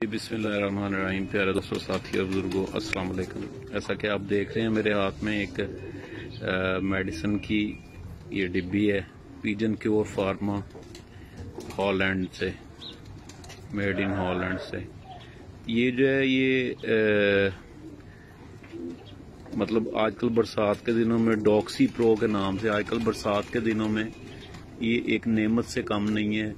बिस्मिल्लाहिर्रहमानिर्रहीम। प्यारे दोस्तों, साथियों, बुजुर्गों, अस्सलाम वालेकुम। ऐसा कि आप देख रहे हैं मेरे हाथ में एक मेडिसिन की ये डिब्बी है, पिजन क्योर फार्मा, हॉलैंड से, मेड इन हॉलैंड से। ये जो है ये मतलब आजकल बरसात के दिनों में डॉक्सी प्रो के नाम से, आजकल बरसात के दिनों में ये एक नेमत से कम नहीं है।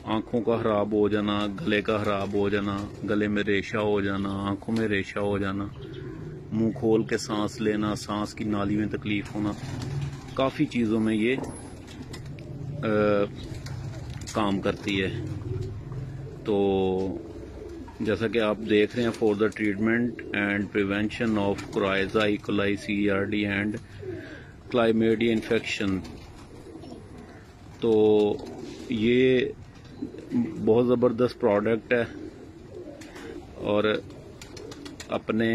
आंखों का खराब हो जाना, गले का खराब हो जाना, गले में रेशा हो जाना, आंखों में रेशा हो जाना, मुंह खोल के सांस लेना, सांस की नाली में तकलीफ होना, काफ़ी चीज़ों में ये काम करती है। तो जैसा कि आप देख रहे हैं, for the treatment and prevention of coryza E coli CRD and chlamydia infection. तो ये बहुत ज़बरदस्त प्रोडक्ट है और अपने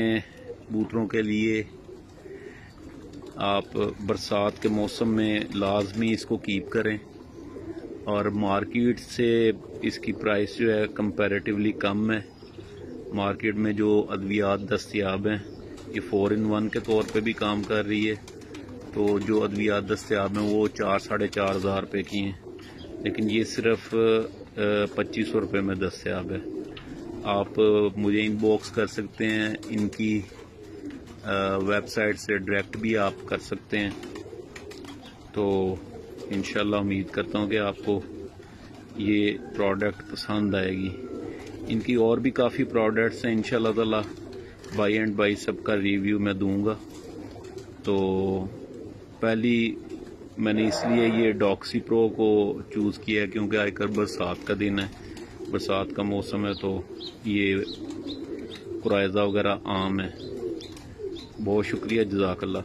बूतरों के लिए आप बरसात के मौसम में लाजमी इसको कीप करें। और मार्केट से इसकी प्राइस जो है कंपैरेटिवली कम है। मार्केट में जो अद्वियात दस्तयाब हैं, ये 4 in 1 के तौर पे भी काम कर रही है। तो जो अद्वियात दस्तयाब हैं वो 4-4.5 हज़ार रुपये की हैं, लेकिन ये सिर्फ 2500 रुपये में दस्तयाब है। आप मुझे इनबॉक्स कर सकते हैं, इनकी वेबसाइट से डायरेक्ट भी आप कर सकते हैं। तो इंशाल्लाह उम्मीद करता हूँ कि आपको ये प्रोडक्ट पसंद आएगी। इनकी और भी काफ़ी प्रोडक्ट्स हैं, इंशाल्लाह ताला बाई एंड बाई सबका रिव्यू मैं दूंगा। तो पहली मैंने इसलिए ये डॉक्सी प्रो को चूज़ किया क्योंकि आजकल बरसात का दिन है, बरसात का मौसम है, तो ये कुराइज़ा वगैरह आम है। बहुत शुक्रिया, जज़ाकल्लाह।